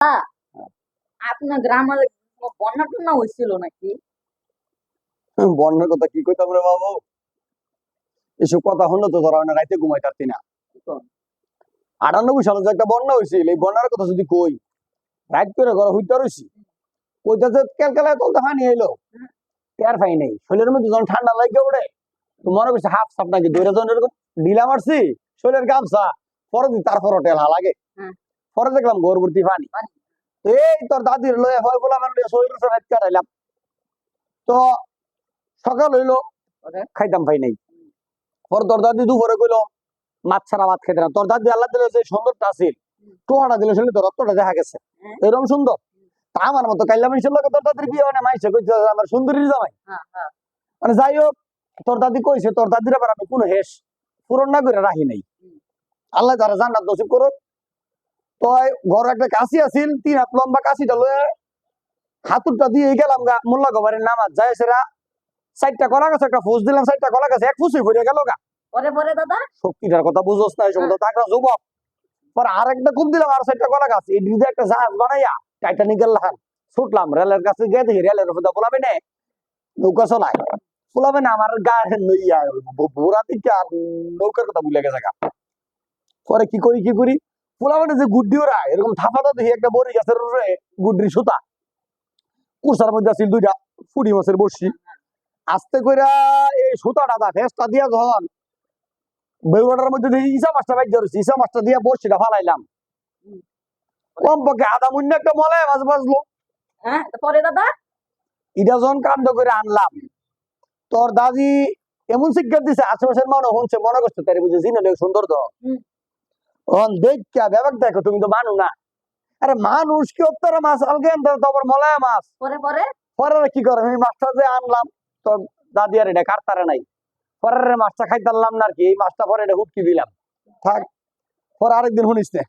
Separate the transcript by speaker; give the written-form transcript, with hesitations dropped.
Speaker 1: আপনার গ্রামের বন্যা টন্যা হয়েছিল নাকি?
Speaker 2: বন্যার কথা কি কইতাম রে বাবু, এসব কথা হলো তো ধরা না, রাইতে ঘুমাই পারতি না। 98 সালে যে একটা বন্যা হয়েছিল, এই বন্যার কথা যদি কই, রাত করে ঘরে হইতে রয়েছি, কইতাছে ক্যালকালায় তুলতে পানি এলো, টের পাই নাই। শরীরের মধ্যে যখন ঠান্ডা লাগে ওঠে, তো মনে করছে হাফ সাপ নাকি দৌড়ে যখন এরকম ঢিলা মারছি শরীরের গামছা, পরে তারপর টেলা লাগে। পরে দেখলাম ঘর ভর্তি পানি। এই তোর দাদির লয়ে হয় বলে আমার শরীর রাত কাটাইলাম। তো সকাল হইলো, খাইতাম পাই নাই। পরে তোর দাদি দুপুরে কইলো মাছ ছাড়া ভাত খেতে না। তোর দাদি আল্লাহ দিলে যে সুন্দরটা আছিল, টোহাটা দিলে শুনলে তোর রক্তটা দেখা গেছে এরকম সুন্দর। তা আমার মতো কাইলা মানুষের লোক তোর দাদির বিয়ে মানে মাইছে কইছে আমার সুন্দরী জামাই। মানে যাই হোক, তোর দাদি কইছে তোর দাদির আবার আমি কোনো হেস পূরণ না করে রাখি নাই। আল্লাহ যারা জান্নাত নসিব করুক। তো ঘর একটা কাশি আছিল, 3 হাত লম্বা কাশিটা লয়ে হাতুরটা দিয়ে গেলাম গা মোল্লা গোবারের নামাজ যায় সেরা 4টা কলা গাছ একটা ফুস দিলাম, 4টা কলা গাছ এক ফুসি ঘুরে গেল গা।
Speaker 1: পরে পরে দাদা
Speaker 2: শক্তিটার কথা বুঝোস না, এই সময় টাকা যুবক। পরে আরেকটা খুব দিলাম, আর 4টা কলা গাছ এই দিয়ে একটা জাহাজ বানাইয়া টাইটানিকের লাহান ছুটলাম রেলের কাছে গিয়ে দেখি রেলের উপর বলাবে না নৌকা চলায়, বলাবে না আমার গায়ে নইয়া বোরা দিকে আর নৌকার কথা ভুলে গেছে গা। পরে কি করি পোলাবেন যে গুড্ডি ওরা এরকম থাপাটা দেখি একটা বড়ি গাছের গুড্ডির সুতা কুরসার মধ্যে আছিল 2টা ফুটি মাছের বসি। আস্তে করে এই সুতাটা দা ফেসটা দিয়া যখন বেউরাটার মধ্যে দিয়ে ইসা মাছটা বাইর ধরেছি, ইসা মাছটা দিয়ে বড়শিটা ফালাইলাম, কমপক্ষে আধা মুন্নে একটা মলায় মাছ বাজলো।
Speaker 1: পরে দাদা
Speaker 2: এটা যখন কাণ্ড করে আনলাম, তোর দাদি এমন শিক্ষা দিছে আশেপাশের মানুষ শুনছে, মনে করছে তার বুঝে জিনে সুন্দর তো দেখা ব্যাপার দেখো তুমি তো মানু না। আরে মানুষ কি উত্তরে মাছ আলগে তোমার মলায় মাছ।
Speaker 1: পরে পরে
Speaker 2: পরে কি করে আমি মাছটা যে আনলাম, তোর দাদি আর এটা কাটতারে নাই, পরের মাছটা খাইতারলাম না আর কি, এই মাছটা পরে এটা হুটকি দিলাম থাক। পরে আরেকদিন শুনিস না।